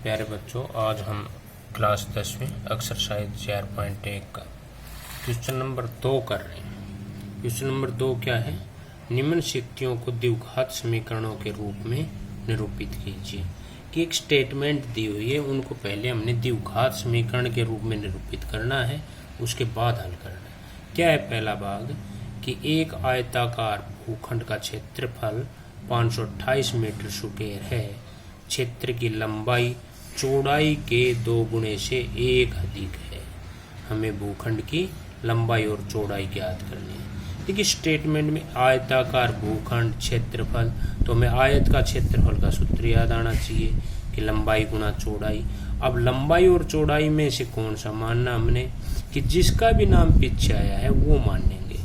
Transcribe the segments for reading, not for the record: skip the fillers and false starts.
प्यारे बच्चों, आज हम क्लास 10वीं एक्सरसाइज 4.1 का क्वेश्चन नंबर 2 कर रहे हैं। क्वेश्चन नंबर 2 क्या है? निम्न शक्तियों को द्विघात समीकरणों के रूप में निरूपित कीजिए। कि एक स्टेटमेंट दी हुई है, उनको पहले हमने द्विघात समीकरण के रूप में निरूपित करना है, उसके बाद हल करना है। क्या है पहला भाग कि एक आयताकार भूखंड का क्षेत्रफल 528 मीटर स्क्वायर है। क्षेत्र की लंबाई चौड़ाई के 2 गुणे से 1 अधिक है। हमें भूखंड की लंबाई और चौड़ाई ज्ञात करनी है। देखिए स्टेटमेंट में आयताकार भूखंड क्षेत्रफल, तो हमें आयत का क्षेत्रफल का सूत्र याद आना चाहिए कि लंबाई गुना चौड़ाई। अब लंबाई और चौड़ाई में से कौन सा मानना हमने कि जिसका भी नाम पीछे आया है वो मानेंगे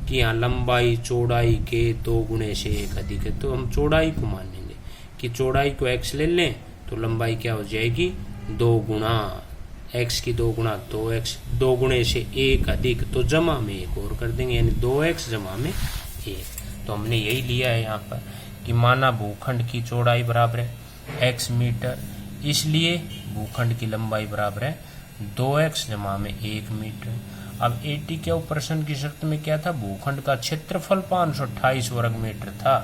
कि यहाँ लंबाई चौड़ाई के 2 गुणे से 1 अधिक है, तो हम चौड़ाई को मानेंगे कि चौड़ाई को x ले लें तो लंबाई क्या हो जाएगी 2 गुना x की 2 गुना 2x, 2 गुणे से 1 अधिक तो जमा में 1 और कर देंगे, यानी 2x जमा में 1। तो हमने यही लिया है यहाँ पर कि माना भूखंड की चौड़ाई बराबर है x मीटर, इसलिए भूखंड की लंबाई बराबर है 2x जमा में 1 मीटर। अब 80 के प्रश्न की शर्त में क्या था? भूखंड का क्षेत्रफल 528 वर्ग मीटर था।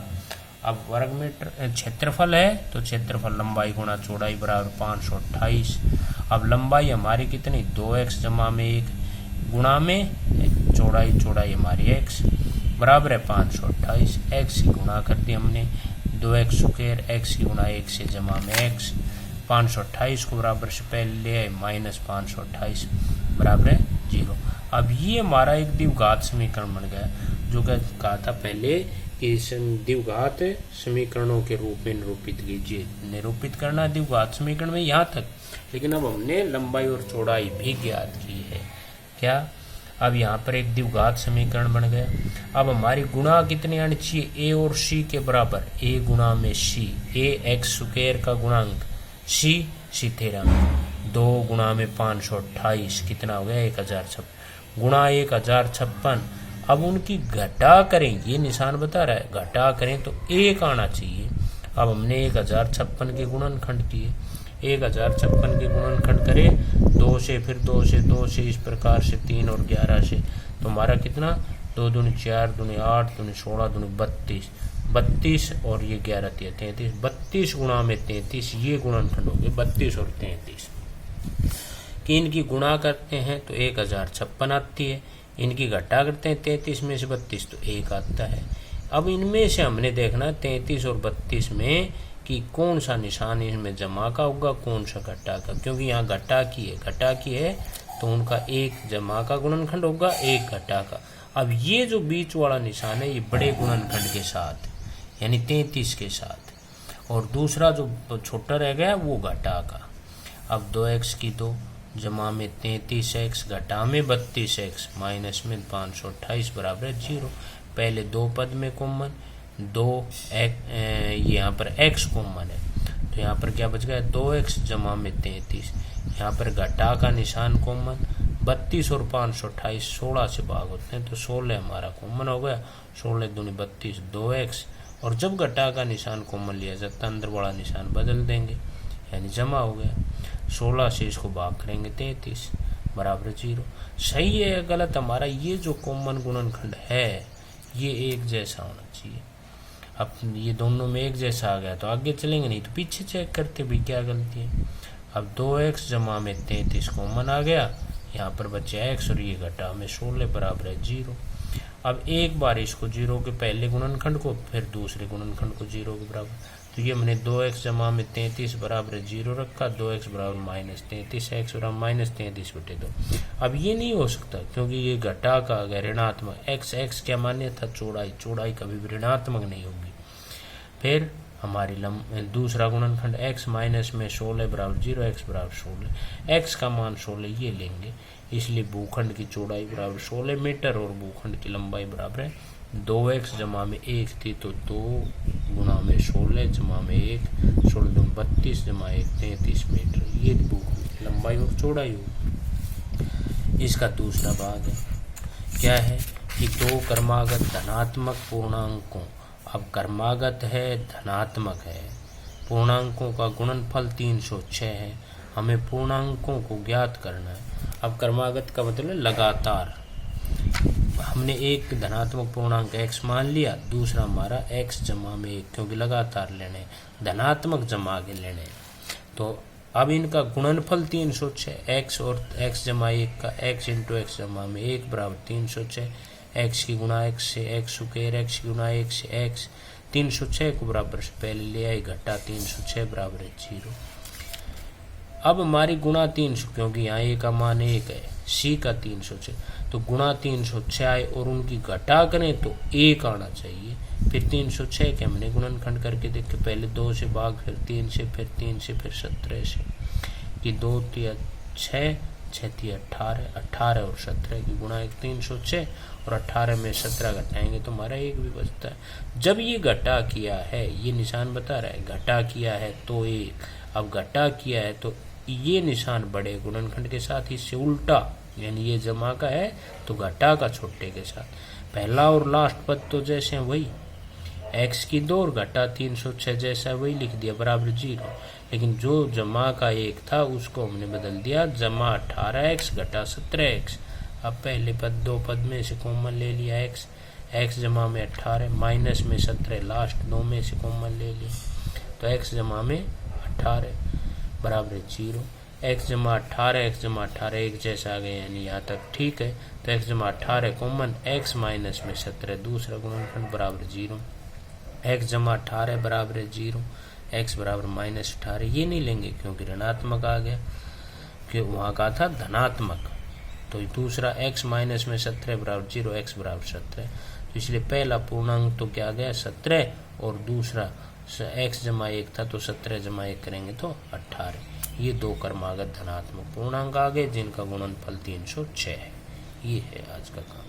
अब वर्ग मीटर क्षेत्रफल है तो क्षेत्रफल लंबाई गुणा चौड़ाई बराबर 528। अब लंबाई हमारी कितनी 2x जमा में 1 गुणा में चौड़ाई हमारी x बराबर है 528। x की गुणा कर दी हमने 2x स्क्वायर, x की गुणा 1 से जमा में x। 528 को बराबर से पहले ले आए -528 बराबर है 0। अब ये हमारा एक द्विघात समीकरण बन गया, जो कहा था पहले कि द्विघात समीकरणों के रूप में निरूपित कीजिए। निरूपित करना द्विघात समीकरण में यहाँ तक, लेकिन अब हमने लंबाई और चौड़ाई भी ज्ञात की है। क्या? अब यहाँ पर एक द्विघात समीकरण बन गया। अब हमारी गुणा कितने आनी चाहिए? a और c के बराबर, a गुणा में c, a x स्क्वायर का गुणांक, c स्थिरांक, 2 गुणा में 528 कितना हो गया 1056 गुणा 1056। अब उनकी घटा करें, ये निशान बता रहा है, घटा करें तो 1 आना चाहिए। अब हमने 1056 के गुणनखंड किए, 1056 के गुणनखंड करें 2 से, फिर 2 से, 2 से, इस प्रकार से 3 और 11 से, तो हमारा कितना 2 दूनी 4 दूनी 8 दूनी 16 दूनी 32 और ये 11 33, 32 गुणा में 33, ये गुणनखंड हो गए 32 और 33। कि इनकी गुणा करते हैं तो 1056 आती है, इनकी घटा करते हैं 33 में से 32 तो 1 आता है। अब इनमें से हमने देखना 33 और 32 में कि कौन सा निशान इनमें जमा का होगा, कौन सा घटा का, क्योंकि यहाँ घटा की है तो उनका 1 जमा का गुणनखंड होगा, 1 घटा का। अब ये जो बीच वाला निशान है ये बड़े गुणनखंड के साथ, यानी 33 के साथ, और दूसरा जो छोटा रह गया वो घटा का। अब 2x की 2 जमा में 33x घटा में 32x माइनस में 528 बराबर है 0। पहले 2 पद में कॉमन, 2 यहाँ पर x कॉमन है तो यहाँ पर क्या बच गया 2x जमा में 33। यहाँ पर घटा का निशान कॉमन, 32 और 528 16 से भाग होते हैं तो 16 हमारा कॉमन हो गया, 16 दूनी 32 2x, और जब घटा का निशान कॉमन लिया जाता है अंदर वाला निशान बदल देंगे, यानी जमा हो गया। 16 से इसको भाग करेंगे 33 बराबर 0। सही है या गलत? हमारा ये जो कॉमन गुणनखंड है ये एक जैसा होना चाहिए। अब ये दोनों में एक जैसा आ गया तो आगे चलेंगे, नहीं तो पीछे चेक करते भी क्या गलती है। अब 2x जमा में 33 कॉमन आ गया, यहाँ पर बचे x और ये घटा में 16 बराबर है 0। अब एक बार इसको 0 के पहले गुणनखंड को, फिर दूसरे गुणनखंड को 0 के बराबर, तो ये हमने 2x जमा में 33 बराबर 0 रखा, 2x बराबर -33, x बराबर -33/2। अब ये नहीं हो सकता क्योंकि ये घटा का अगर ऋणात्मक x क्या मान्य था चौड़ाई कभी भी ऋणात्मक नहीं होगी। फिर हमारी दूसरा गुणनखंड x माइनस में 16 बराबर 0, x बराबर 16, x का मान 16 ये लेंगे, इसलिए भूखंड की चौड़ाई बराबर 16 मीटर और भूखंड की लंबाई बराबर है 2x जमा में 1 थी तो 2 गुणा में 16 जमा में 1, 16 दूनी 32 जमा 1 33 मीटर, ये भूखंड की लंबाई और चौड़ाई होगी। इसका दूसरा भाग है, क्या है कि 2 क्रमागत धनात्मक पूर्णांकों, अब क्रमागत है धनात्मक है पूर्णांकों का गुणनफल 306 है, हमें पूर्णांकों को ज्ञात करना है। अब क्रमागत का मतलब लगातार। हमने एक धनात्मक पूर्णांक x मान लिया, दूसरा हमारा x जमा में 1, क्योंकि लगातार लेने धनात्मक जमा आगे लेने। तो अब इनका गुणनफल 306, x और x जमा 1 का x इंटू एक्स जमा में 1 बराबर 306, x की गुणा x से x सुकेर x की गुणा 1 से x, 306 को बराबर से पहले ले आई, घटा 306 बराबर है 0। अब हमारी गुणा 300, क्योंकि यहाँ a का मान 1 है, c का 306, तो गुणा 306 आए और उनकी घटा करें तो 1 आना चाहिए। फिर 306 के हमने गुणनखंड करके देखे, पहले 2 से भाग, फिर 3 से, फिर 3 से, फिर 17 से, कि 2 तिया 6, 6 तिया 18, 18 और 17 की गुणा 306 और 18 में 17 घटाएंगे तो हमारा 1 भी बचता है। जब ये घटा किया है, ये निशान बता रहा है घटा किया है तो 1, अब घटा किया है तो ये निशान बड़े गुणनखंड के साथ, इससे उल्टा, यानी ये जमा का है तो घटा का छोटे के साथ। पहला और लास्ट पद तो जैसे हैं वही, x की 2 और घटा 306 जैसा वही लिख दिया बराबर 0, लेकिन जो जमा का 1 था उसको हमने बदल दिया जमा 18x घटा 17x। अब पहले पद 2 पद में से कॉमन ले लिया x, x जमा में 18 माइनस में 17, लास्ट 2 में से कॉमन ले लिया, तो x जमा में 18 बराबर 0, x जमा 18 x जमा 18 एक जैसा आ गया, यानी यहाँ तक ठीक है। तो x जमा 18 कॉमन, x माइनस में 17 दूसरा गुणनखंड बराबर 0, x जमा 18 बराबर 0, x बराबर माइनस 18, ये नहीं लेंगे क्योंकि ऋणात्मक आ गया, कि वहाँ का था धनात्मक। तो दूसरा x माइनस में 17 बराबर 0, x बराबर 17, तो इसलिए पहला पूर्णांक तो क्या गया 17 और दूसरा x जमा 1 था तो 17 जमा 1 करेंगे तो 18। ये 2 क्रमागत धनात्मक पूर्णांक आ गए जिनका गुणनफल 306 है। ये है आज का काम।